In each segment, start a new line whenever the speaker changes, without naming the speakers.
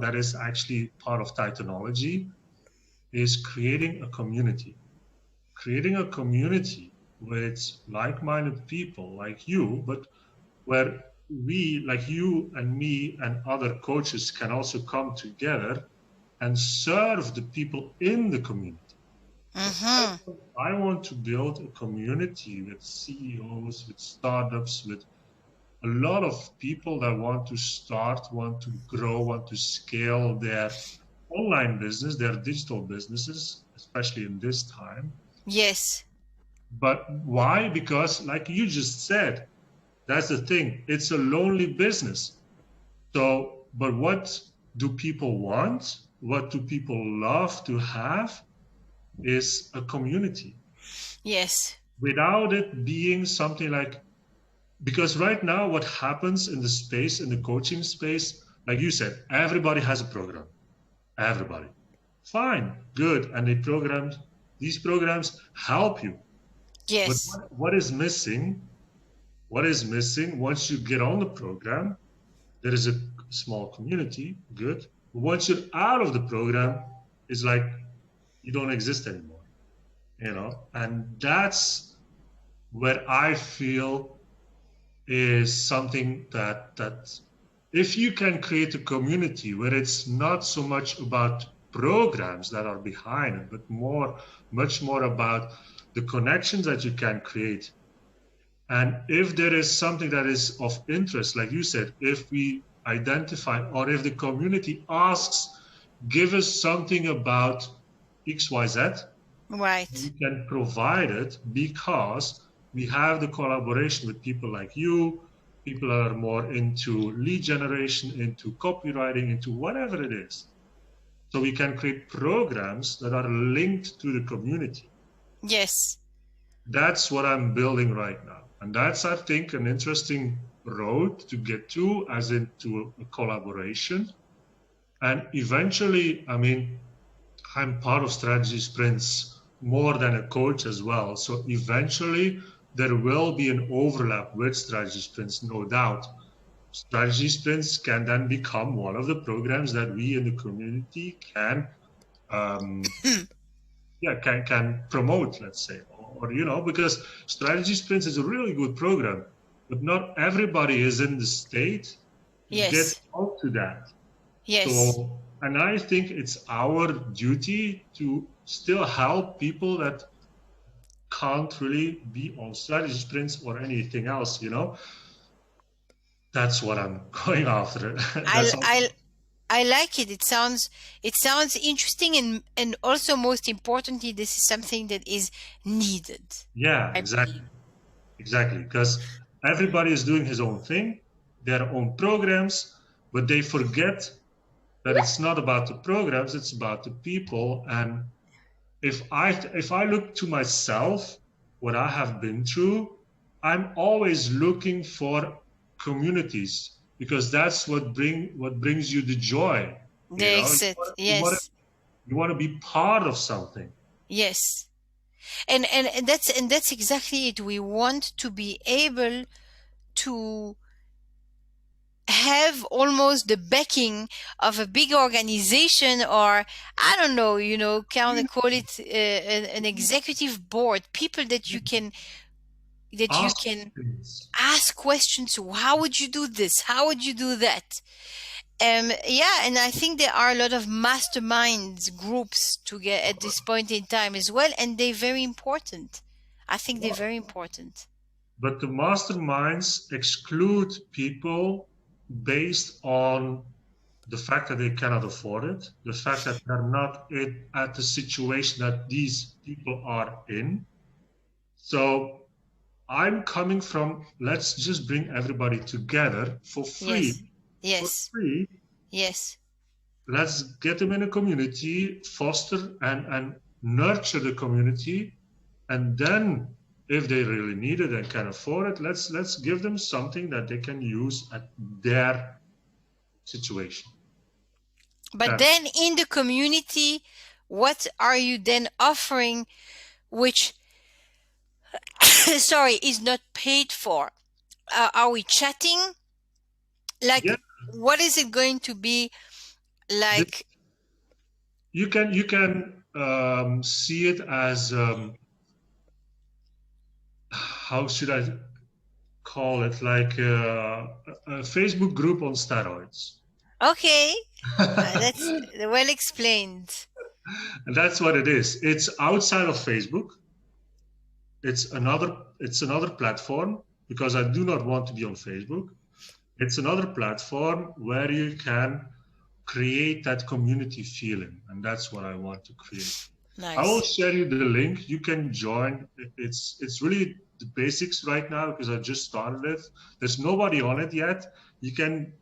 that is actually part of Titanology is creating a community. Creating a community with like-minded people like you, but where we, like you and me and other coaches, can also come together and serve the people in the community. So
Mm-hmm.
I want to build a community with CEOs, with startups, with a lot of people that want to start, want to grow, want to scale their online business, their digital businesses, especially in this time.
Yes.
But why? Because, like you just said, that's the thing. It's a lonely business. So, but what do people want? What do people love to have is a community.
Yes.
Without it being something like, because right now, what happens in the space, in the coaching space, like you said, everybody has a program. Everybody. Fine, good. And these programs help you. But
Yes.
what is missing? What is missing once you get on the program? There is a small community, good. But once you're out of the program, it's like you don't exist anymore, you know? And that's where I feel is something that if you can create a community where it's not so much about programs that are behind it, but much more about the connections that you can create. And if there is something that is of interest, like you said, if we identify or if the community asks, give us something about XYZ, we
Right.
can provide it because we have the collaboration with people like you, people that are more into lead generation, into copywriting, into whatever it is. So we can create programs that are linked to the community.
Yes.
That's what I'm building right now. And that's, I think, an interesting road to get to, as into a collaboration. And eventually, I mean, I'm part of strategy sprints more than a coach as well. So eventually there will be an overlap with strategy sprints, no doubt. Strategy sprints can then become one of the programs that we in the community can, um, yeah, can promote, let's say, or you know, because strategy sprints is a really good program, but not everybody is in the state to get
Yes.
onto that.
Yes.
So, and I think it's our duty to still help people that can't really be on strategy sprints or anything else, you know? That's what I'm going after.
I
That's all.
I I like it. It sounds interesting, and also most importantly, this is something that is needed.
Yeah,
I
exactly.
believe.
Exactly. Because everybody is doing his own thing, their own programs, but they forget that it's not about the programs, it's about the people. And if I look to myself, what I have been through, I'm always looking for communities because that's what brings you the joy. You
The
know,
exit.
you want to
Yes.
you want to be part of something.
Yes. And that's exactly it. We want to be able to have almost the backing of a big organization, or I don't know, kind of call it an executive board, people that you
Ask
can
things.
ask questions to. How would you do this? How would you do that? Yeah, and I think there are a lot of masterminds groups to get at this point in time as well, and they're very important. I think they're very important.
But the masterminds exclude people based on the fact that they cannot afford it, the fact that they're not at the situation that these people are in. So I'm coming from let's just bring everybody together for free.
Yes,
For
yes,
free,
yes.
let's get them in a community, foster and nurture the community, and then if they really need it and can afford it, let's give them something that they can use at their situation.
But
That
then in the community, what are you then offering, which, sorry, is not paid for? Are we chatting? Like,
yeah,
what is it going to be Like,
You can see it as how should I call it, like a Facebook group on steroids.
okay, that's well explained.
And that's what it is. It's outside of Facebook. It's another platform, because I do not want to be on Facebook. It's another platform where you can create that community feeling, and that's what I want to create. I will
Nice.
share you the link. You can join. It's really the basics right now, because I just started it. There's nobody on it yet. You can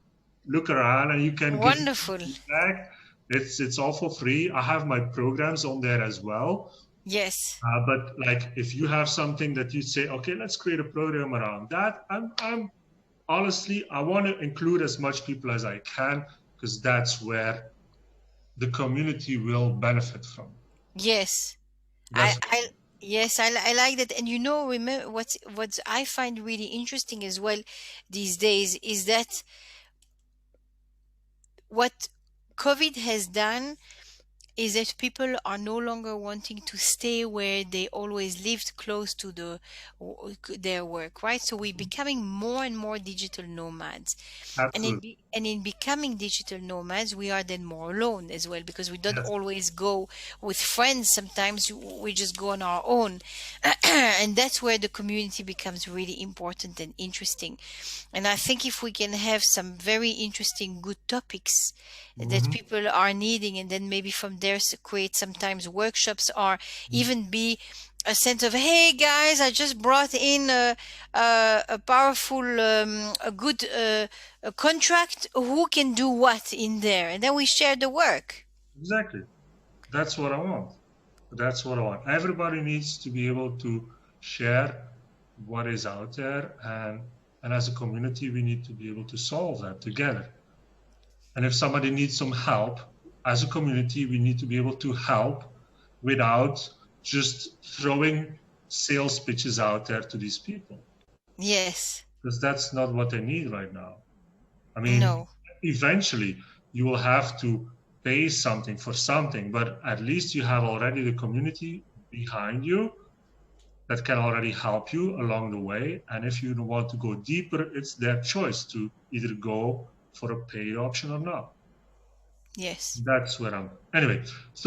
look around and you can give me
Wonderful.
feedback. It's all for free. I have my programs on there as well.
Yes.
But like, if you have something that you say, okay, let's create a program around that. I'm honestly, I want to include as much people as I can, because that's where the community will benefit from.
Yes. I,
That's
I yes, I like that. And you know, remember what I find really interesting as well these days is that what COVID has done is that people are no longer wanting to stay where they always lived close to their work, right? So we're becoming more and more digital nomads. And
absolutely.
in becoming digital nomads, we are then more alone as well, because we don't
Yes.
always go with friends. Sometimes we just go on our own. And that's where the community becomes really important and interesting. And I think if we can have some very interesting, good topics that
Mhm.
people are needing, and then maybe from there create sometimes workshops, or even be a sense of, hey guys, I just brought in a powerful, a good a contract. Who can do what in there? And then we share the work.
Exactly. That's what I want. That's what I want. Everybody needs to be able to share what is out there, and as a community, we need to be able to solve that together. And if somebody needs some help, as a community, we need to be able to help without just throwing sales pitches out there to these people,
Yes.
because that's not what they need right now. I mean,
No.
eventually you will have to pay something for something, but at least you have already the community behind you that can already help you along the way. And if you want to go deeper, it's their choice to either go for a paid option or not.
Yes.
That's where I'm. Anyway, so